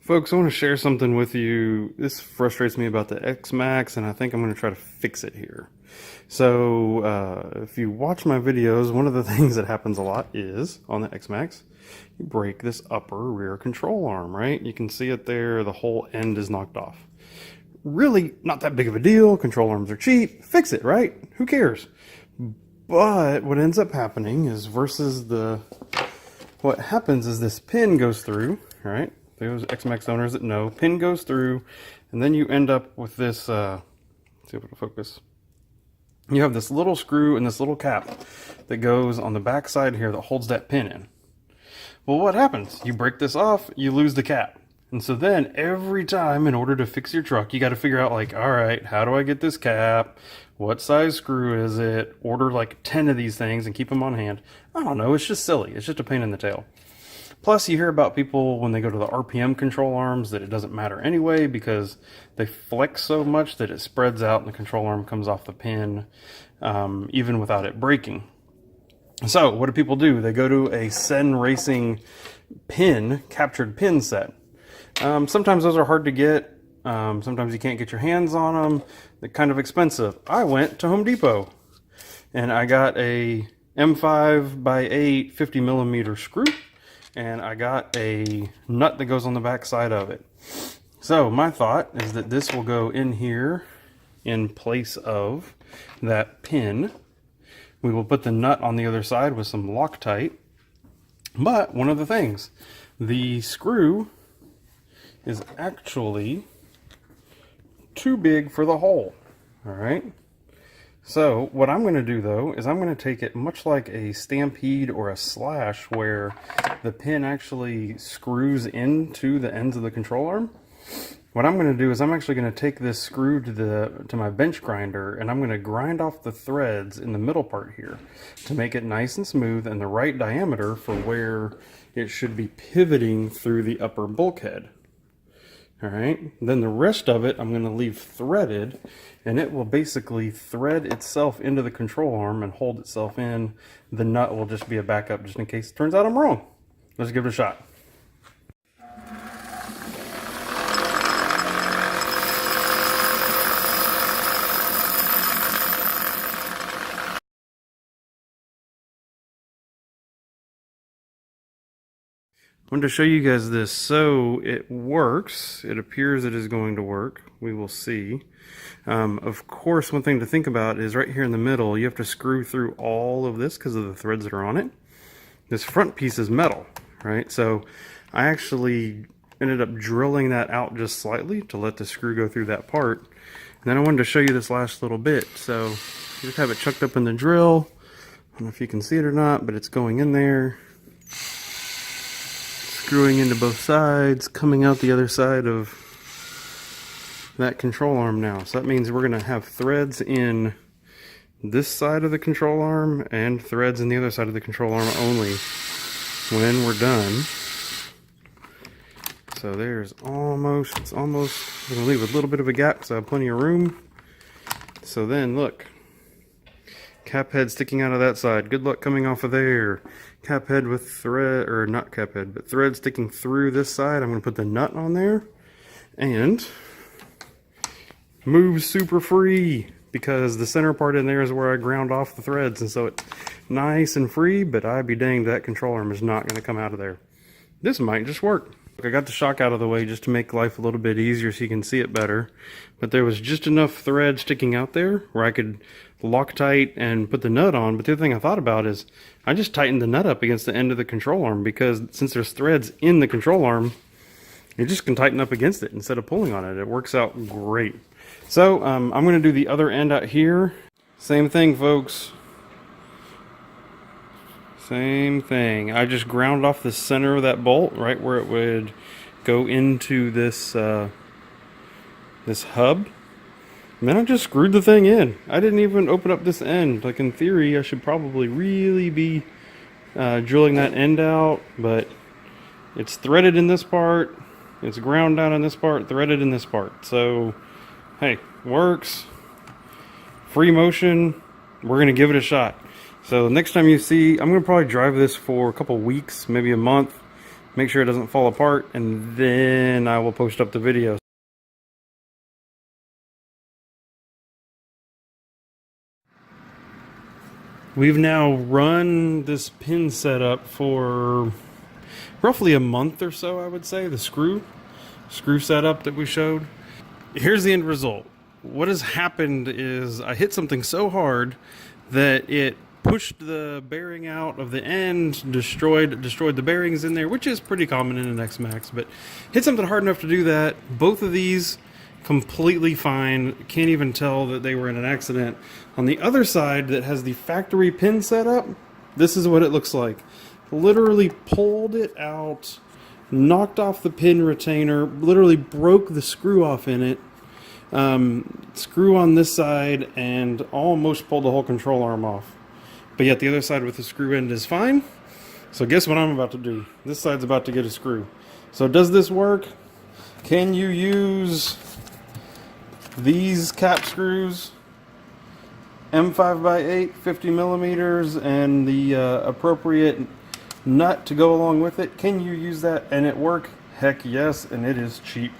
Folks, I want to share something with you. This frustrates me about the X-Maxx, and I think I'm going to try to fix it here. So, if you watch my videos, one of the things that happens a lot is, on the X-Maxx, you break this upper rear control arm, right? You can see it there, the whole end is knocked off. Really not that big of a deal, control arms are cheap, fix it, right? Who cares? But what ends up happening is what happens is this pin goes through, right? Those XMaxx owners that know, pin goes through, and then you end up with this, see if it'll focus. You have this little screw and this little cap that goes on the back side here that holds that pin in. Well, what happens? You break this off, you lose the cap. And so then every time in order to fix your truck, you got to figure out like, all right, how do I get this cap? What size screw is it? Order like 10 of these things and keep them on hand. I don't know. It's just silly. It's just a pain in the tail. Plus, you hear about people when they go to the RPM control arms that it doesn't matter anyway because they flex so much that it spreads out and the control arm comes off the pin even without it breaking. So what do people do? They go to a Sen Racing captured pin set. Sometimes those are hard to get. Sometimes you can't get your hands on them. They're kind of expensive. I went to Home Depot and I got a M5 by 8 50 millimeter screw. And I got a nut that goes on the back side of it. So my thought is that this will go in here in place of that pin. We will put the nut on the other side with some Loctite. But one of the things, the screw is actually too big for the hole. All right. So what I'm going to do though is I'm going to take it much like a Stampede or a Slash where the pin actually screws into the ends of the control arm. What I'm going to do is I'm actually going to take this screw to my bench grinder and I'm going to grind off the threads in the middle part here to make it nice and smooth and the right diameter for where it should be pivoting through the upper bulkhead. All right, then the rest of it I'm going to leave threaded and it will basically thread itself into the control arm and hold itself in. The nut will just be a backup just in case it turns out I'm wrong. Let's give it a shot. I wanted to show you guys this. So it works. It appears it is going to work. We will see. Of course, one thing to think about is right here in the middle, you have to screw through all of this because of the threads that are on it. This front piece is metal, right? So I actually ended up drilling that out just slightly to let the screw go through that part. And then I wanted to show you this last little bit. So you just have it chucked up in the drill. I don't know if you can see it or not, but it's going in there. Screwing into both sides, coming out the other side of that control arm now. So that means we're going to have threads in this side of the control arm and threads in the other side of the control arm only when we're done. So it's almost, I'm going to leave a little bit of a gap because I have plenty of room. So then look, cap head sticking out of that side. Good luck coming off of there. Cap head with thread, or not cap head, but thread sticking through this side. I'm going to put the nut on there and move super free because the center part in there is where I ground off the threads. And so it's nice and free, but I'd be danged that control arm is not going to come out of there. This might just work. I got the shock out of the way just to make life a little bit easier so you can see it better. But there was just enough thread sticking out there where I could Loctite and put the nut on. But the other thing I thought about is I just tightened the nut up against the end of the control arm because since there's threads in the control arm, you just can tighten up against it instead of pulling on it. It works out great. So I'm going to do the other end out here. Same thing, folks. Same thing. I just ground off the center of that bolt right where it would go into this this hub. And then I just screwed the thing in. I didn't even open up this end. Like in theory, I should probably really be drilling that end out, but it's threaded in this part. It's ground down in this part, threaded in this part. So, hey, works. Free motion. We're gonna give it a shot. So next time you see, I'm going to probably drive this for a couple weeks, maybe a month, make sure it doesn't fall apart, and then I will post up the video. We've now run this pin setup for roughly a month or so, I would say, the screw setup that we showed. Here's the end result. What has happened is I hit something so hard that it pushed the bearing out of the end, destroyed the bearings in there, which is pretty common in an XMaxx, but hit something hard enough to do that. Both of these completely fine. Can't even tell that they were in an accident. On the other side that has the factory pin setup, this is what it looks like. Literally pulled it out, knocked off the pin retainer, literally broke the screw off in it. Screw on this side, and almost pulled the whole control arm off. But yet the other side with the screw end is fine. So guess what I'm about to do? This side's about to get a screw. So does this work? Can you use these cap screws, M5x8, 50 millimeters, and the appropriate nut to go along with it? Can you use that and it work? Heck yes, and it is cheap.